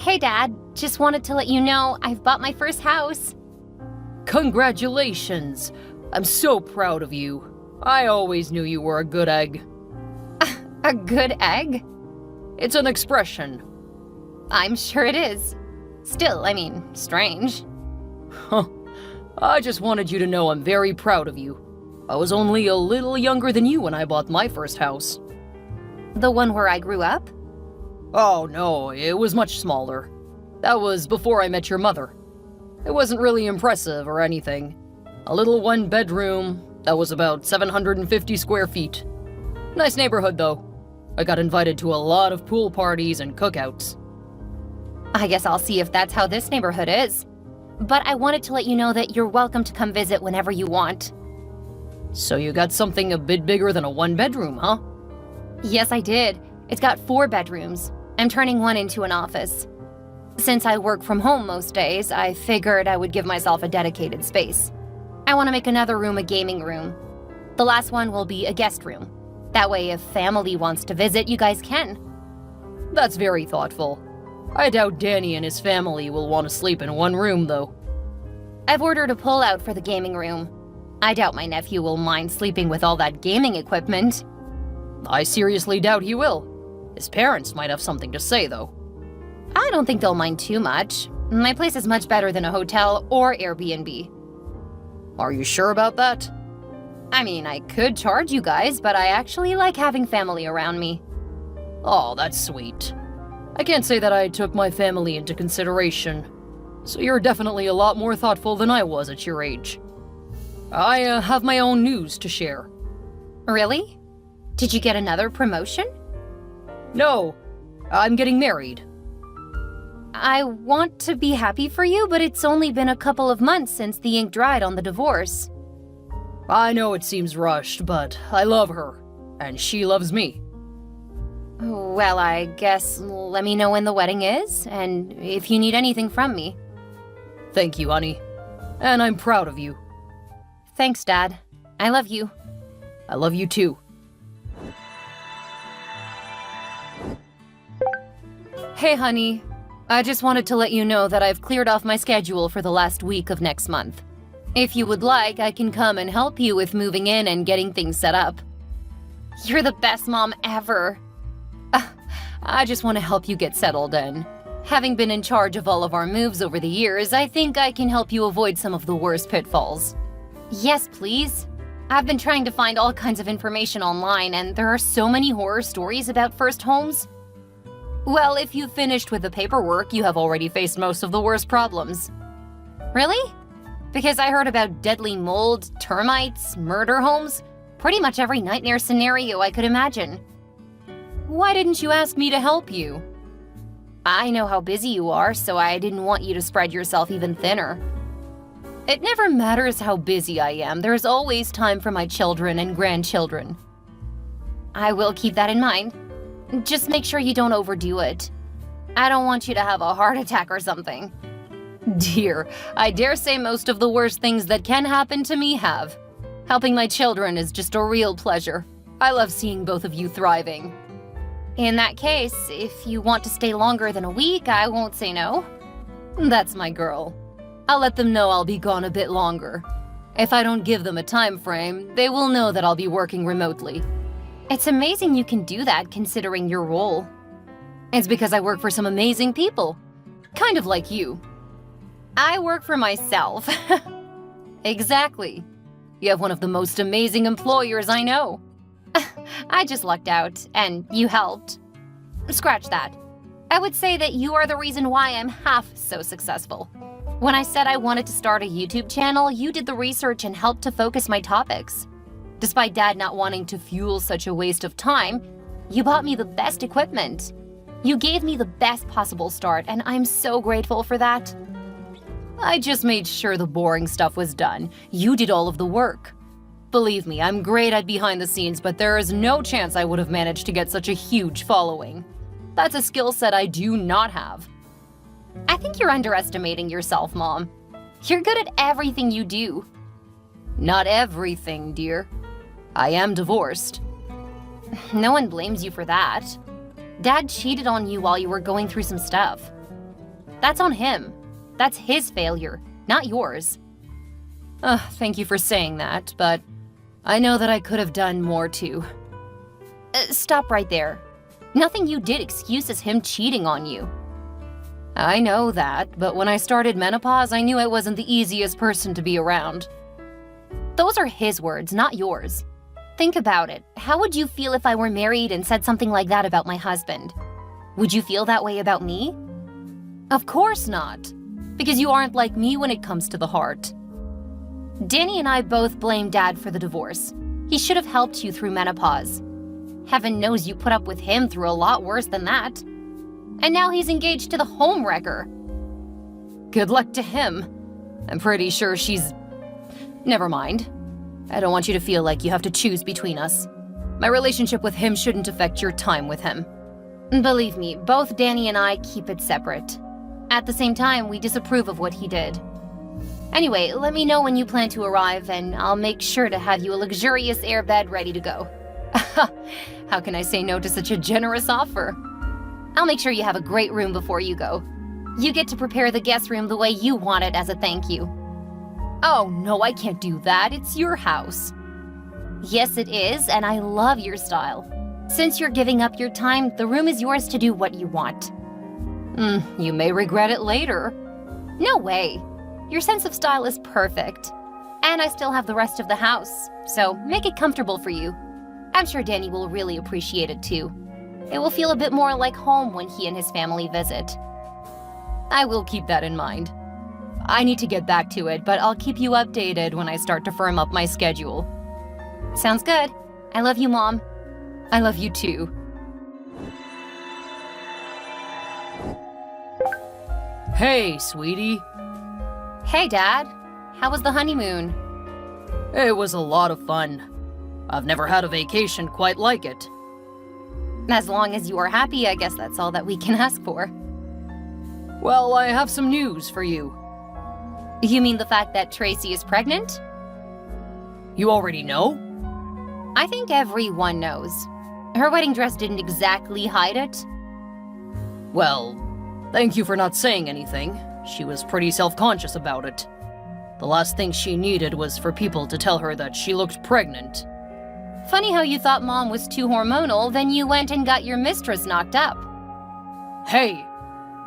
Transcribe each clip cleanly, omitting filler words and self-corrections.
Hey, Dad. Just wanted to let you know I've bought my first house. Congratulations! I'm so proud of you. I always knew you were a good egg. A good egg? It's an expression. I'm sure it is. Still, strange. Huh. I just wanted you to know I'm very proud of you. I was only a little younger than you when I bought my first house. The one where I grew up? Oh no, it was much smaller. That was before I met your mother. It wasn't really impressive or anything. A little one-bedroom that was about 750 square feet. Nice neighborhood, though. I got invited to a lot of pool parties and cookouts. I guess I'll see if that's how this neighborhood is. But I wanted to let you know that you're welcome to come visit whenever you want. So you got something a bit bigger than a one-bedroom, huh? Yes, I did. It's got 4 bedrooms. I'm turning one into an office. Since I work from home most days, I figured I would give myself a dedicated space. I want to make another room a gaming room. The last one will be a guest room. That way, if family wants to visit, you guys can. That's very thoughtful. I doubt Danny and his family will want to sleep in one room, though. I've ordered a pull-out for the gaming room. I doubt my nephew will mind sleeping with all that gaming equipment. I seriously doubt he will. His parents might have something to say, though. I don't think they'll mind too much. My place is much better than a hotel or Airbnb. Are you sure about that? I could charge you guys, but I actually like having family around me. Oh, that's sweet. I can't say that I took my family into consideration, so you're definitely a lot more thoughtful than I was at your age. I have my own news to share. Really? Did you get another promotion? No, I'm getting married. I want to be happy for you, but it's only been a couple of months since the ink dried on the divorce. I know it seems rushed, but I love her, and she loves me. Well, I guess let me know when the wedding is, and if you need anything from me. Thank you, honey. And I'm proud of you. Thanks, Dad. I love you. I love you too. Hey, honey. I just wanted to let you know that I've cleared off my schedule for the last week of next month. If you would like, I can come and help you with moving in and getting things set up. You're the best mom ever. I just want to help you get settled in. Having been in charge of all of our moves over the years, I think I can help you avoid some of the worst pitfalls. Yes, please. I've been trying to find all kinds of information online, and there are so many horror stories about first homes. Well, if you've finished with the paperwork, you have already faced most of the worst problems. Really? Because I heard about deadly mold, termites, murder homes, pretty much every nightmare scenario I could imagine. Why didn't you ask me to help you? I know how busy you are, so I didn't want you to spread yourself even thinner. It never matters how busy I am, there's always time for my children and grandchildren. I will keep that in mind. Just make sure you don't overdo it. I don't want you to have a heart attack or something. Dear, I dare say most of the worst things that can happen to me have. Helping my children is just a real pleasure. I love seeing both of you thriving. In that case, if you want to stay longer than a week, I won't say no. That's my girl. I'll let them know I'll be gone a bit longer. If I don't give them a time frame, they will know that I'll be working remotely. It's amazing you can do that considering your role. It's because I work for some amazing people. Kind of like you. I work for myself. Exactly. You have one of the most amazing employers I know. I just lucked out, and you helped. Scratch that. I would say that you are the reason why I'm half so successful. When I said I wanted to start a YouTube channel, you did the research and helped to focus my topics. Despite Dad not wanting to fuel such a waste of time, you bought me the best equipment. You gave me the best possible start, and I'm so grateful for that. I just made sure the boring stuff was done. You did all of the work. Believe me, I'm great at behind the scenes, but there is no chance I would have managed to get such a huge following. That's a skill set I do not have. I think you're underestimating yourself, Mom. You're good at everything you do. Not everything, dear. I am divorced. No one blames you for that. Dad cheated on you while you were going through some stuff. That's on him. That's his failure, not yours. Thank you for saying that, but I know that I could have done more too. Stop right there. Nothing you did excuses him cheating on you. I know that, but when I started menopause, I knew I wasn't the easiest person to be around. Those are his words, not yours. Think about it. How would you feel if I were married and said something like that about my husband? Would you feel that way about me? Of course not, because you aren't like me when it comes to the heart. Danny and I both blame Dad for the divorce. He should have helped you through menopause. Heaven knows you put up with him through a lot worse than that. And now he's engaged to the homewrecker. Good luck to him. I'm pretty sure she's... Never mind. I don't want you to feel like you have to choose between us. My relationship with him shouldn't affect your time with him. Believe me, both Danny and I keep it separate. At the same time, we disapprove of what he did. Anyway, let me know when you plan to arrive, and I'll make sure to have you a luxurious airbed ready to go. How can I say no to such a generous offer? I'll make sure you have a great room before you go. You get to prepare the guest room the way you want it as a thank you. Oh, no, I can't do that. It's your house. Yes, it is, and I love your style. Since you're giving up your time, the room is yours to do what you want. You may regret it later. No way. Your sense of style is perfect. And I still have the rest of the house, so make it comfortable for you. I'm sure Danny will really appreciate it too. It will feel a bit more like home when he and his family visit. I will keep that in mind. I need to get back to it, but I'll keep you updated when I start to firm up my schedule. Sounds good. I love you, Mom. I love you too. Hey, sweetie. Hey, Dad. How was the honeymoon? It was a lot of fun. I've never had a vacation quite like it. As long as you are happy, I guess that's all that we can ask for. Well, I have some news for you. You mean the fact that Tracy is pregnant? You already know? I think everyone knows. Her wedding dress didn't exactly hide it. Well, thank you for not saying anything. She was pretty self-conscious about it. The last thing she needed was for people to tell her that she looked pregnant. Funny how you thought Mom was too hormonal, then you went and got your mistress knocked up. Hey,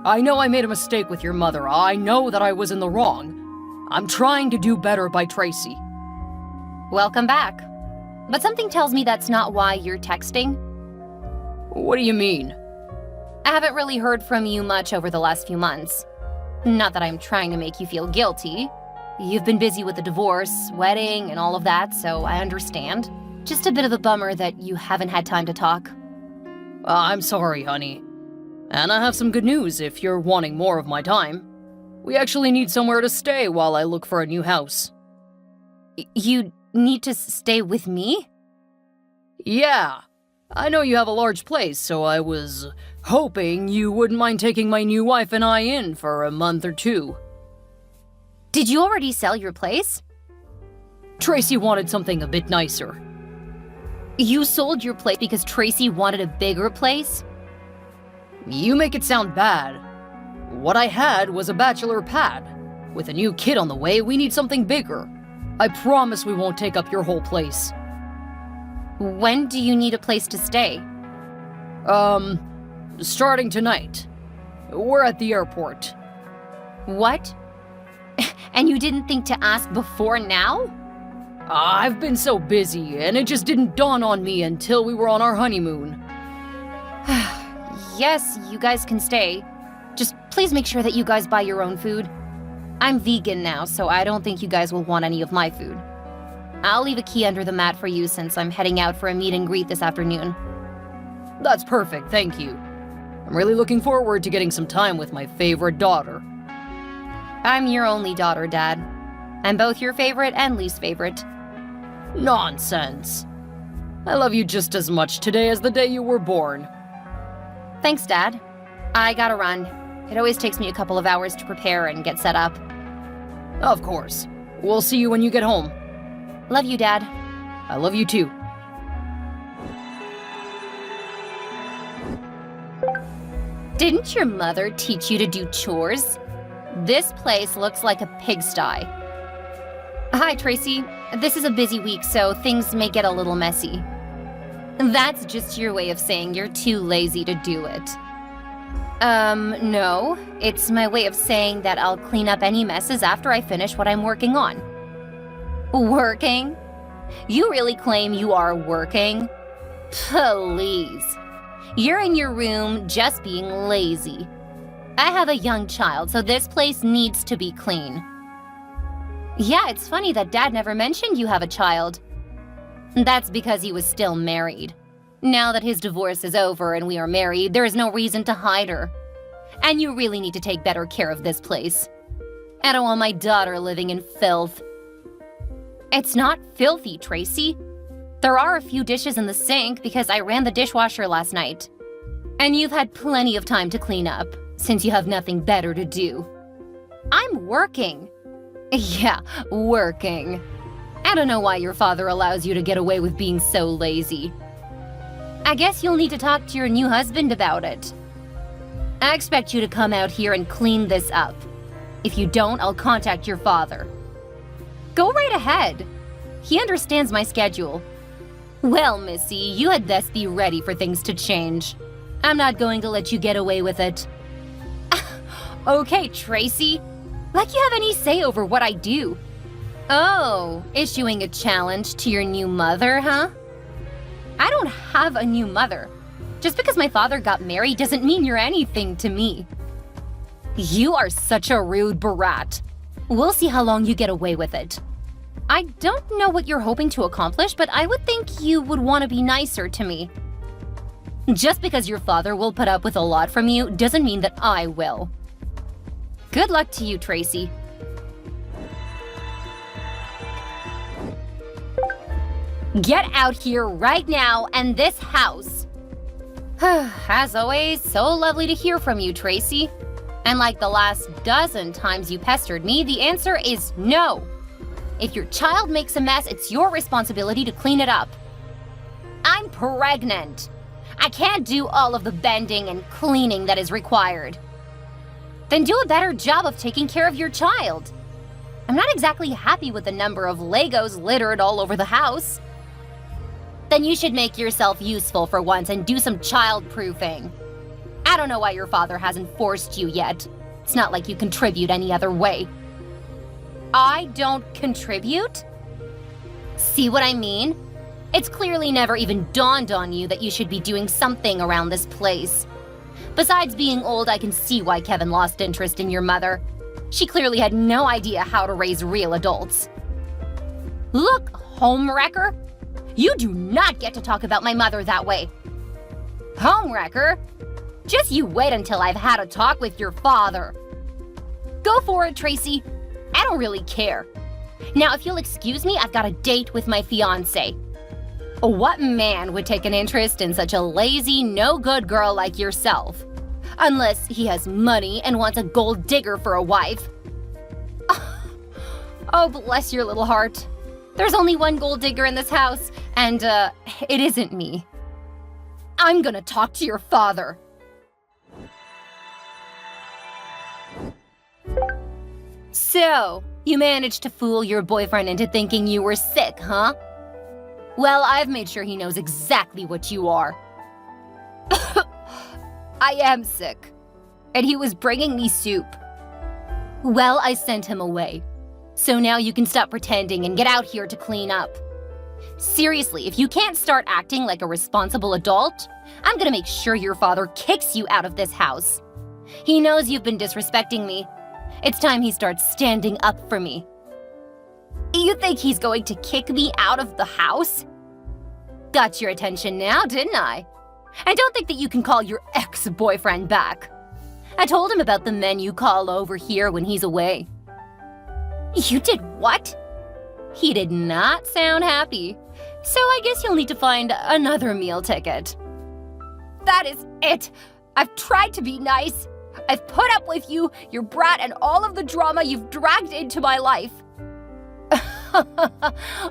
I know I made a mistake with your mother. I know that I was in the wrong. I'm trying to do better by Tracy. Welcome back. But something tells me that's not why you're texting. What do you mean? I haven't really heard from you much over the last few months. Not that I'm trying to make you feel guilty. You've been busy with the divorce, wedding, and all of that, so I understand. Just a bit of a bummer that you haven't had time to talk. I'm sorry, honey. And I have some good news if you're wanting more of my time. We actually need somewhere to stay while I look for a new house. You need to stay with me? Yeah. I know you have a large place, so I was hoping you wouldn't mind taking my new wife and I in for a month or two. Did you already sell your place? Tracy wanted something a bit nicer. You sold your place because Tracy wanted a bigger place? You make it sound bad. What I had was a bachelor pad. With a new kid on the way, we need something bigger. I promise we won't take up your whole place. When do you need a place to stay? Starting tonight. We're at the airport. What? And you didn't think to ask before now? I've been so busy, and it just didn't dawn on me until we were on our honeymoon. Yes, you guys can stay. Just please make sure that you guys buy your own food. I'm vegan now, so I don't think you guys will want any of my food. I'll leave a key under the mat for you since I'm heading out for a meet and greet this afternoon. That's perfect, thank you. I'm really looking forward to getting some time with my favorite daughter. I'm your only daughter, Dad. I'm both your favorite and least favorite. Nonsense. I love you just as much today as the day you were born. Thanks, Dad. I gotta run. It always takes me a couple of hours to prepare and get set up. Of course. We'll see you when you get home. Love you, Dad. I love you too. Didn't your mother teach you to do chores? This place looks like a pigsty. Hi, Tracy. This is a busy week, so things may get a little messy. That's just your way of saying you're too lazy to do it. No. It's my way of saying that I'll clean up any messes after I finish what I'm working on. Working? You really claim you are working? Please. You're in your room just being lazy. I have a young child, so this place needs to be clean. Yeah, it's funny that Dad never mentioned you have a child. That's because he was still married. Now that his divorce is over and we are married, there is no reason to hide her. And you really need to take better care of this place. I don't want my daughter living in filth. It's not filthy, Tracy. There are a few dishes in the sink because I ran the dishwasher last night. And you've had plenty of time to clean up, since you have nothing better to do. I'm working. Yeah, working. I don't know why your father allows you to get away with being so lazy. I guess you'll need to talk to your new husband about it. I expect you to come out here and clean this up. If you don't, I'll contact your father. Go right ahead. He understands my schedule. Well, Missy, you had best be ready for things to change. I'm not going to let you get away with it. Okay, Tracy. Like you have any say over what I do. Oh, issuing a challenge to your new mother, huh? I don't have a new mother. Just because my father got married doesn't mean you're anything to me. You are such a rude brat. We'll see how long you get away with it. I don't know what you're hoping to accomplish, but I would think you would want to be nicer to me. Just because your father will put up with a lot from you doesn't mean that I will. Good luck to you, Tracy. Get out here right now and this house. As always, so lovely to hear from you, Tracy. And like the last dozen times you pestered me, the answer is no. If your child makes a mess, it's your responsibility to clean it up. I'm pregnant. I can't do all of the bending and cleaning that is required. Then do a better job of taking care of your child. I'm not exactly happy with the number of Legos littered all over the house. Then you should make yourself useful for once and do some child-proofing. I don't know why your father hasn't forced you yet. It's not like you contribute any other way. I don't contribute? See what I mean? It's clearly never even dawned on you that you should be doing something around this place. Besides being old, I can see why Kevin lost interest in your mother. She clearly had no idea how to raise real adults. Look, homewrecker, you do not get to talk about my mother that way. Homewrecker? Just you wait until I've had a talk with your father. Go for it, Tracy. I don't really care. Now, if you'll excuse me, I've got a date with my fiancé. What man would take an interest in such a lazy, no-good girl like yourself? Unless he has money and wants a gold digger for a wife. Oh, bless your little heart. There's only one gold digger in this house, and, it isn't me. I'm gonna talk to your father. So, you managed to fool your boyfriend into thinking you were sick, huh? Well, I've made sure he knows exactly what you are. I am sick. And he was bringing me soup. Well, I sent him away. So now you can stop pretending and get out here to clean up. Seriously, if you can't start acting like a responsible adult, I'm gonna make sure your father kicks you out of this house. He knows you've been disrespecting me. It's time he starts standing up for me. You think he's going to kick me out of the house? Got your attention now, didn't I? And don't think that you can call your ex-boyfriend back. I told him about the men you call over here when he's away. You did what? He did not sound happy. So I guess you'll need to find another meal ticket. That is it. I've tried to be nice. I've put up with you, your brat, and all of the drama you've dragged into my life.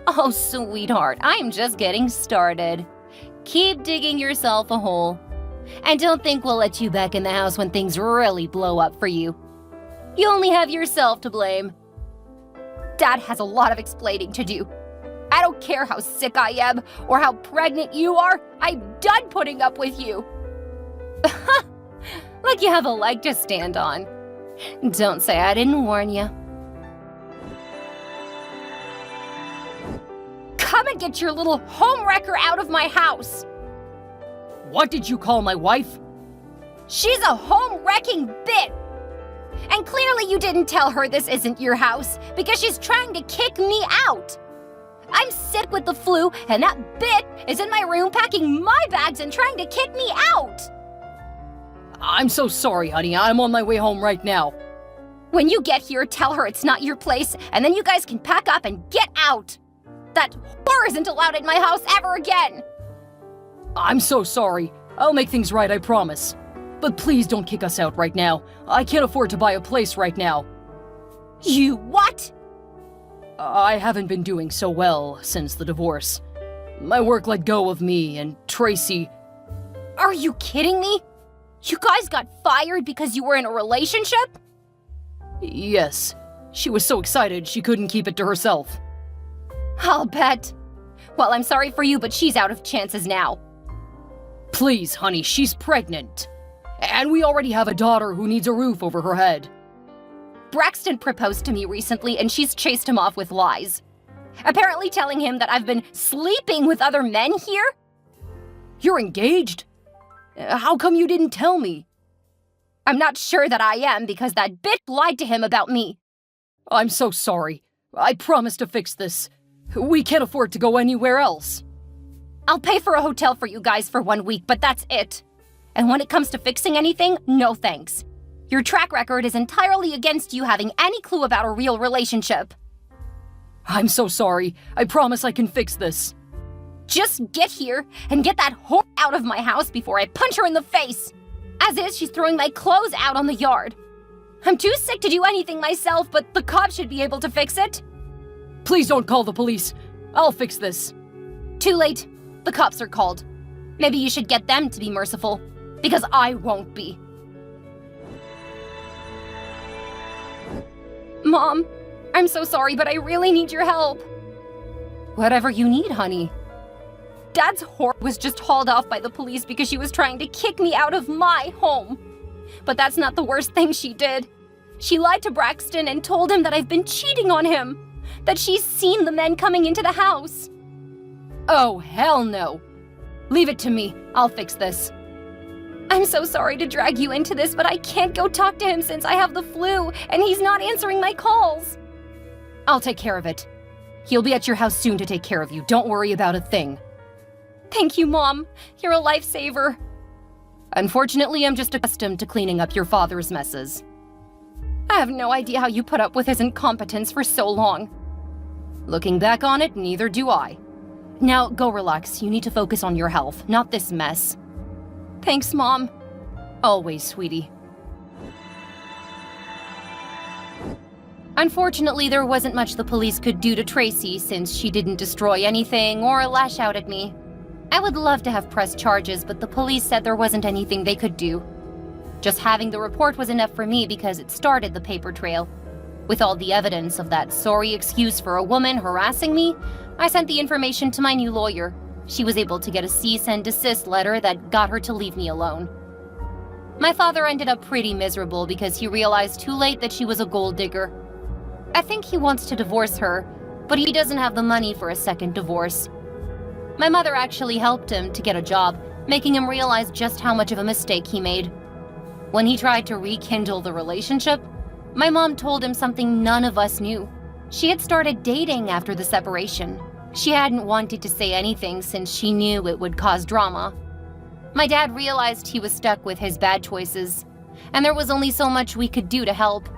Oh, sweetheart, I'm just getting started. Keep digging yourself a hole. And don't think we'll let you back in the house when things really blow up for you. You only have yourself to blame. Dad has a lot of explaining to do. I don't care how sick I am or how pregnant you are. I'm done putting up with you. Like you have a leg to stand on. Don't say I didn't warn you. Come and get your little homewrecker out of my house. What did you call my wife? She's a home-wrecking bit. And clearly you didn't tell her this isn't your house because she's trying to kick me out. I'm sick with the flu, and that bit is in my room packing my bags and trying to kick me out. I'm so sorry, honey. I'm on my way home right now. When you get here, tell her it's not your place, and then you guys can pack up and get out. That whore isn't allowed in my house ever again. I'm so sorry. I'll make things right, I promise. But please don't kick us out right now. I can't afford to buy a place right now. You what? I haven't been doing so well since the divorce. My work let go of me, and Tracy... Are you kidding me? You guys got fired because you were in a relationship? Yes. She was so excited she couldn't keep it to herself. I'll bet. Well, I'm sorry for you, but she's out of chances now. Please, honey, she's pregnant. And we already have a daughter who needs a roof over her head. Braxton proposed to me recently, and she's chased him off with lies. Apparently telling him that I've been sleeping with other men here? You're engaged? How come you didn't tell me? I'm not sure that I am because that bitch lied to him about me. I'm so sorry. I promise to fix this. We can't afford to go anywhere else. I'll pay for a hotel for you guys for 1 week, but that's it. And when it comes to fixing anything, no thanks. Your track record is entirely against you having any clue about a real relationship. I'm so sorry. I promise I can fix this. Just get here and get that whore out of my house before I punch her in the face. As is, she's throwing my clothes out on the yard. I'm too sick to do anything myself, but the cops should be able to fix it. Please don't call the police. I'll fix this. Too late. The cops are called. Maybe you should get them to be merciful, because I won't be. Mom, I'm so sorry, but I really need your help. Whatever you need, honey. Dad's whore was just hauled off by the police because she was trying to kick me out of my home. But that's not the worst thing she did. She lied to Braxton and told him that I've been cheating on him, that she's seen the men coming into the house. Oh, hell no. Leave it to me. I'll fix this. I'm so sorry to drag you into this, but I can't go talk to him since I have the flu, and he's not answering my calls. I'll take care of it. He'll be at your house soon to take care of you. Don't worry about a thing. Thank you, Mom. You're a lifesaver. Unfortunately, I'm just accustomed to cleaning up your father's messes. I have no idea how you put up with his incompetence for so long. Looking back on it, neither do I. Now, go relax. You need to focus on your health, not this mess. Thanks, Mom. Always, sweetie. Unfortunately, there wasn't much the police could do to Tracy since she didn't destroy anything or lash out at me. I would love to have pressed charges, but the police said there wasn't anything they could do. Just having the report was enough for me because it started the paper trail. With all the evidence of that sorry excuse for a woman harassing me, I sent the information to my new lawyer. She was able to get a cease and desist letter that got her to leave me alone. My father ended up pretty miserable because he realized too late that she was a gold digger. I think he wants to divorce her, but he doesn't have the money for a second divorce. My mother actually helped him to get a job, making him realize just how much of a mistake he made. When he tried to rekindle the relationship, my mom told him something none of us knew. She had started dating after the separation. She hadn't wanted to say anything since she knew it would cause drama. My dad realized he was stuck with his bad choices, and there was only so much we could do to help.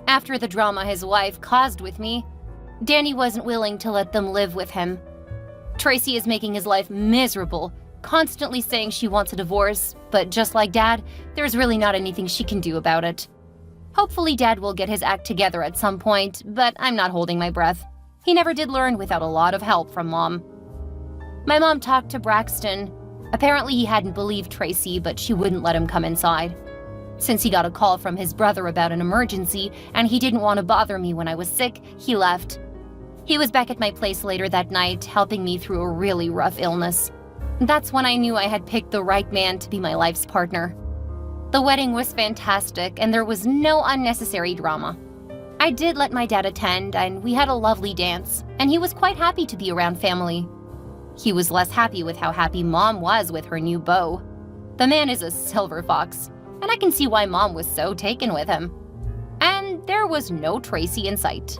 After the drama his wife caused with me, Danny wasn't willing to let them live with him. Tracy is making his life miserable, constantly saying she wants a divorce, but just like Dad, there's really not anything she can do about it. Hopefully Dad will get his act together at some point, but I'm not holding my breath. He never did learn without a lot of help from Mom. My mom talked to Braxton, Apparently, he hadn't believed Tracy, but she wouldn't let him come inside. Since he got a call from his brother about an emergency and he didn't want to bother me when I was sick, he left. He was back at my place later that night, helping me through a really rough illness. That's when I knew I had picked the right man to be my life's partner. The wedding was fantastic, and there was no unnecessary drama. I did let my dad attend, and we had a lovely dance, and he was quite happy to be around family. He was less happy with how happy Mom was with her new beau. The man is a silver fox, and I can see why Mom was so taken with him. And there was no Tracy in sight.